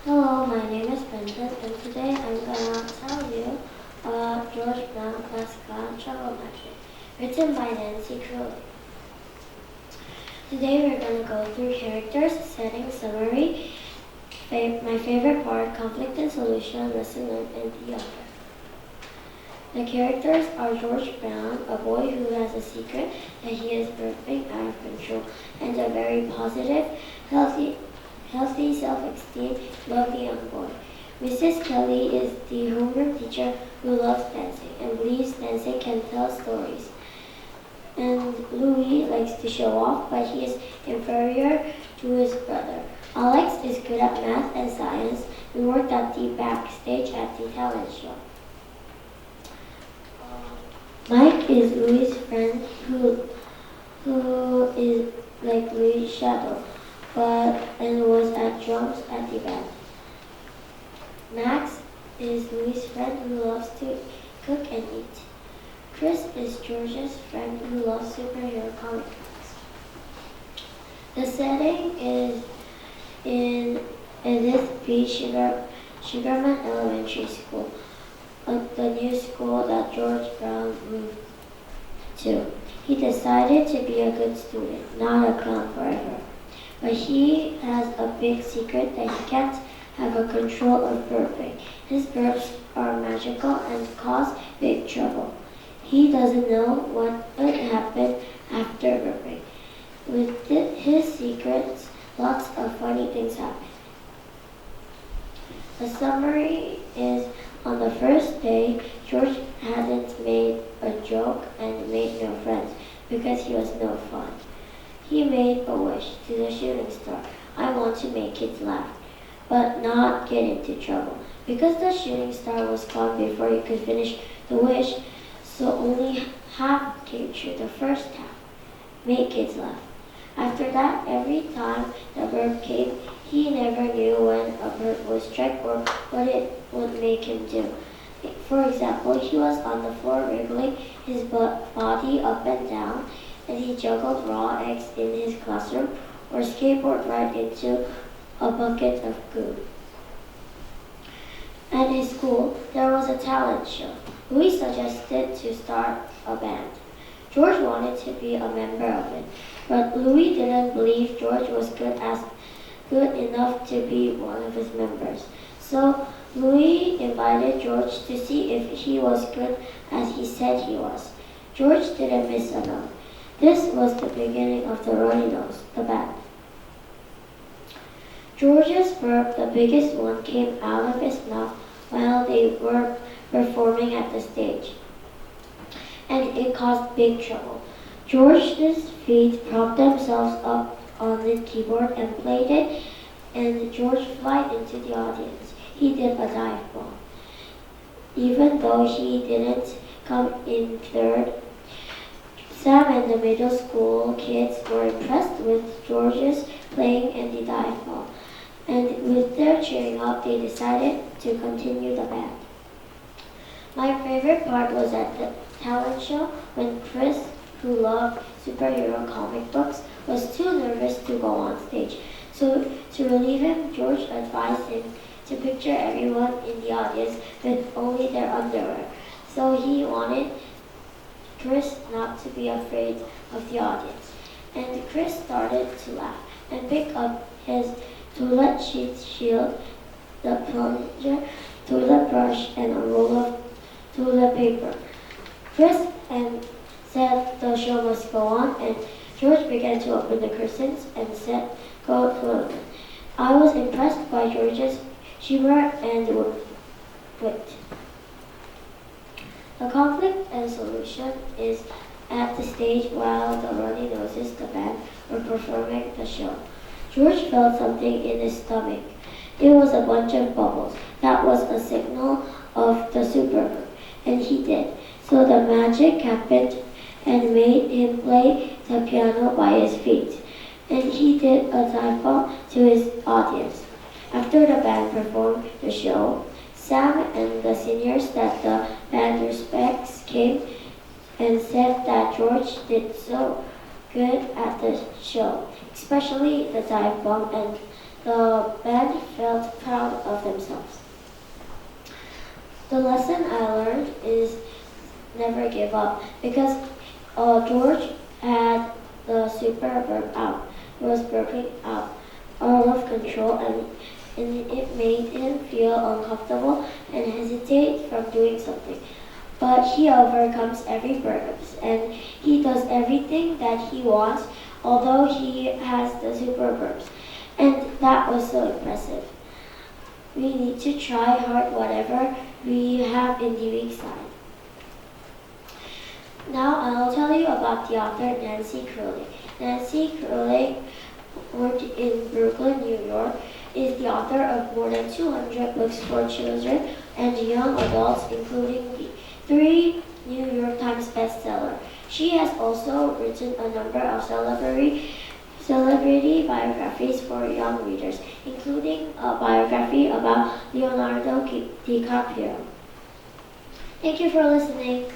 Hello, my name is Brendan, and today I'm gonna tell you about George Brown Mascot Travel Magic, written by Nancy Crowley. Today we're gonna go through characters, setting, summary, my favorite part, conflict and solution, lesson learned, and the author. The characters are George Brown, a boy who has a secret that he is burping out of control, and a very positive, healthy self-esteem, lovely young boy. Mrs. Kelly is the homeroom teacher who loves dancing and believes dancing can tell stories. And Louis likes to show off, but he is inferior to his brother. Alex is good at math and science and worked at the backstage at the talent show. Mike is Louis' friend who is like Louis' shadow, and was at drums at the band. Max is Louis' friend who loves to cook and eat. Chris is George's friend who loves superhero comic books. The setting is in Edith B. Sugarman Elementary School, the new school that George Brown moved to. He decided to be a good student, not a clown forever. But he has a big secret that he can't have a control of burping. His burps are magical and cause big trouble. He doesn't know what would happen after burping. With his secrets, lots of funny things happen. The summary is, on the first day, George hadn't made a joke and made no friends because he was no fun. He made a wish to the shooting star. I want to make kids laugh, but not get into trouble. Because the shooting star was gone before he could finish the wish, so only half came true. The first half, make kids laugh. After that, every time the burp came, he never knew when a burp would strike or what it would make him do. For example, he was on the floor wriggling his body up and down, and he juggled raw eggs in his classroom or skateboarded right into a bucket of goo. At his school, there was a talent show. Louis suggested to start a band. George wanted to be a member of it, but Louis didn't believe George was good enough to be one of his members. So Louis invited George to see if he was good as he said he was. George didn't miss a note. This was the beginning of the Runny Nose, the band. George's burp, the biggest one, came out of his mouth while they were performing at the stage, and it caused big trouble. George's feet propped themselves up on the keyboard and played it, and George flied into the audience. He did a dive bomb. Even though he didn't come in third, Sam and the middle school kids were impressed with George's playing and the dive bomb, and with their cheering up, they decided to continue the band. My favorite part was at the talent show when Chris, who loved superhero comic books, was too nervous to go on stage. So to relieve him, George advised him to picture everyone in the audience with only their underwear. So he wanted Chris not to be afraid of the audience. And Chris started to laugh and pick up his toilet sheet shield, the plunger, toilet brush, and a roll of toilet paper. Chris said the show must go on, and George began to open the curtains and said, "Go toilet." I was impressed by George's humor and wit. The conflict and solution is at the stage while the Runny Noses, the band, were performing the show. George felt something in his stomach. It was a bunch of bubbles. That was a signal of the super burp, and he did. So the magic happened and made him play the piano by his feet, and he did a dive bomb to his audience. After the band performed the show, Sam and the seniors that the band respects came and said that George did so good at the show, especially the dive bomb, and The band felt proud of themselves. The lesson I learned is never give up because George had the super burp out. He was burping out out of control and it made him feel uncomfortable and hesitate from doing something. But he overcomes every burps and he does everything that he wants although he has the super burps. And that was so impressive. We need to try hard whatever we have in the weak side. Now I'll tell you about the author Nancy Crowley. Nancy Crowley, worked in Brooklyn, New York, is the author of more than 200 books for children and young adults, including the 3 New York Times bestsellers. She has also written a number of celebrity biographies for young readers, including a biography about Leonardo DiCaprio. Thank you for listening.